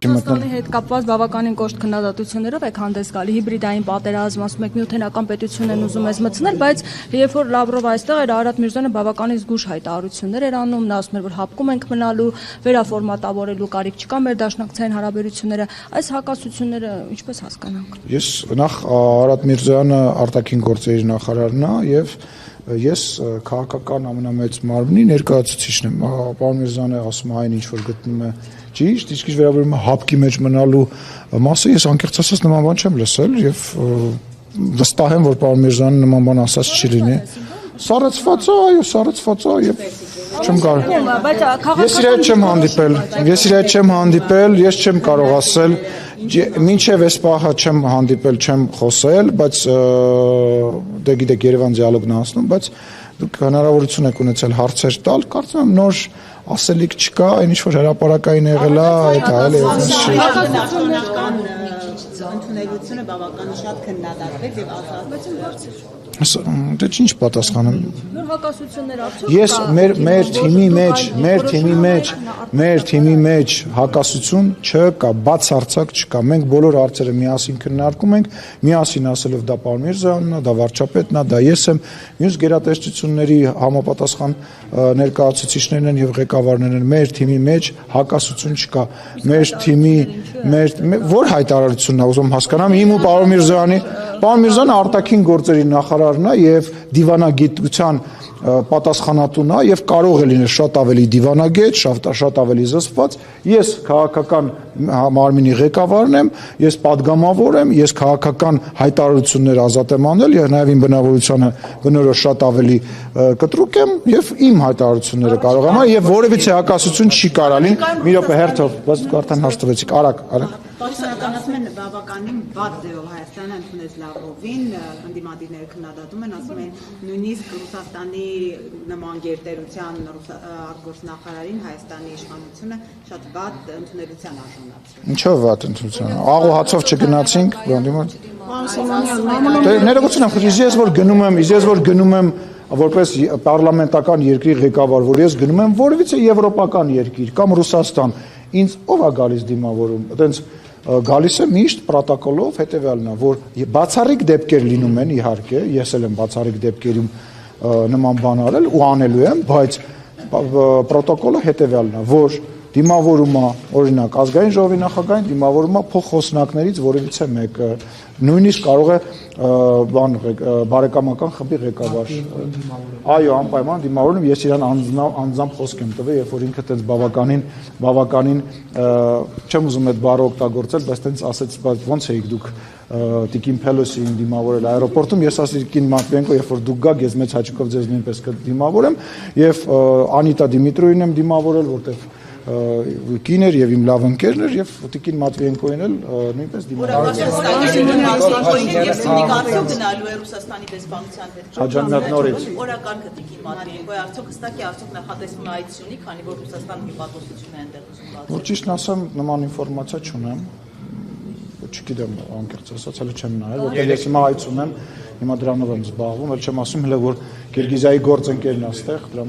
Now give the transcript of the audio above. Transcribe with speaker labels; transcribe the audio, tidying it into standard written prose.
Speaker 1: Հայաստանի հետ կապված բավականին կոշտ քննադատություններով եք հանդես գալի, հիբրիդային պատերազմ, ասում եք միութենական պետություն են ուզում ես մտցնել, բայց երբ որ Լավրովը այստեղ էր, Արարատ Միրզոյանը բավականին զգուշ հայտարարություններ էր անում, նա ասում էր, որ հապկում ենք մնալու, վերաֆորմատավորելու կարիք չկա մեր դաշնակցային հարաբերությունները, այս հակասությունները ինչպես հասկանանք։
Speaker 2: Ես նախ Արարատ Միրզոյանը արտաքին գործերի նախարարն է եւ ես քաղաքական ամենամեծ մարմնի ներկայացուցիչն եմ։ Պարոն Միրզոյանը ասում է այն ինչ որ գտնում է ճիշտ, իսկ վերաբերում է հապկի մեջ մնալու մասը ես անկեղծ ասած նման բան չեմ լսել եւ վստահ եմ որ պարոն Միրզոյանը նման բան ասած չի լինի։ Սառեցված է, այո, սառեցված է եւ չեմ կարող։ Ես իր հետ չեմ հանդիպել, ես չեմ կարող ասել, մինչև այս պահը չեմ հանդիպել, չեմ խոսել, բայց դե գիտեք Երևան դիալոգն անցնում, բայց դուք հնարավորություն եք ունեցել հարցեր տալ, կարծում եմ նոր ասելիք չկա, այն ինչ որ հրապարակային եղել է, այդ այլ է
Speaker 3: ընդունելությունը բավականին շատ քննադատվեց եւ ազատվեց։
Speaker 2: Դե ինչ պատասխանեմ։
Speaker 1: Նոր հակասություններ արդյոք
Speaker 2: Ես մեր թիմի մեջ հակասություն չկա, բացարձակ չկա։ Մենք բոլոր հարցերը միասին քննարկում ենք, միասին ասելով դա պարոն Միրզոյանն է, դա վարչապետն է, դա ես եմ, մյուս գերատեսչությունների համապատասխան ներկայացուցիչներն են եւ ղեկավարներն են, մեր թիմի մեջ հակասություն չկա։ Մեր թիմի որ հայտարարությունն է ուզում հասկանամ, իմ ու պարոն Միրզոյանը արտաքին գործերի նախարարն է եւ դիվանագիտության պատասխանատուն է եւ կարող է լինել շատ ավելի դիվանագետ, շատ ավելի զսպված։ Ես քաղաքական մարմինի ղեկավարն եմ, ես падգամավոր եմ, ես քաղաքական հայտարարություններ ազատ եմ անել եւ նաեւ իմ բնավորությանը բնորոշ շատ ավելի կտրուկ եմ եւ իմ հայտարարությունները կարող եմ եւ որևիցե հակասություն չի կարող լինել։ Մի րոպե հերթով, բայց դուք արդեն հաշտվեցիք, արագ։
Speaker 3: Պաշտոնական ասում են բավականին վատ ձևով Հայաստանը ընդունեց Լավրովին, ընդդիմադիրները քննադատում են, ասում են նույնիսկ Ռուսաստանի նման գերտերության արտգործնախարարին Հայաստանի իշխանությունը շատ վատ ընդունելության արժանացրել։
Speaker 2: Ինչով վատ ընդունելության։ Աղու հացով չգնացինք, ներողություն եմ խնդրում, ես որ գնում եմ որպես պարլամենտական երկրի ղեկավար, որ ես գնում եմ որևիցե եվրոպական երկիր կամ Ռուսաստան, ինձ ով է գալիս դիմավորում, այտենց գալիս է միշտ պրոտոկոլով հետևյալն է, որ բացառիկ դեպքեր լինում են իհարկե, ես էլ եմ բացառիկ դեպքերում նման բան արել ու անելու եմ, բայց պրոտոկոլը հետևյալն է, որ դիմավորումը, օրինակ, ազգային ժողովի նախագահին դիմավորումը փոխխոսնակներից որևիցե մեկը, նույնիսկ կարող է բարեկամական խմբի ղեկավար։ Այո, անպայման դիմավորում ես իրան անձամբ խոսք եմ տվել, երբ որ ինքը տենց բավականին չեմ ուզում այդ բառը օգտագործել, բայց տենց ասեց, բայց ո՞նց էիք դուք Տիկին Փելոսին դիմավորել аэроպորտում, ես ասի Տիկին Մատվիենկո, երբ որ դուք գաք, ես մեծ հաճույքով ձեզ նույնպես կդիմավորեմ եւ Անիտա Դիմիտրոյին եմ դիմավորել, որտեղ կին էր եւ իմ լավ ընկերն էր եւ Տիկին Մատվիենկոին էլ նույնպես դիմավորել։
Speaker 3: Գնալու է Ռուսաստանի դեսպանության հետ։
Speaker 2: Աջանմյակ նորից։
Speaker 3: Օրակարգը Տիկին Մատվիենկոյի արդյոք հստակ է, արդյոք նախատեսվում է այդ շունի, քանի որ Ռուսաստանը հիպատոսություն է այնտեղ ուզում բացել։
Speaker 2: Որ ճիշտ ասեմ, նման ինֆորմացիա չունեմ։ Չգիտեմ, անկեղծ ասած, հələ չեմ նայել, որտեղ ես հիմա այցում եմ, հիմա դրանով եմ զբաղվում, էլ չեմ ասում հələ որ Կիրգիզիայի գործընկերն է այստեղ, դրա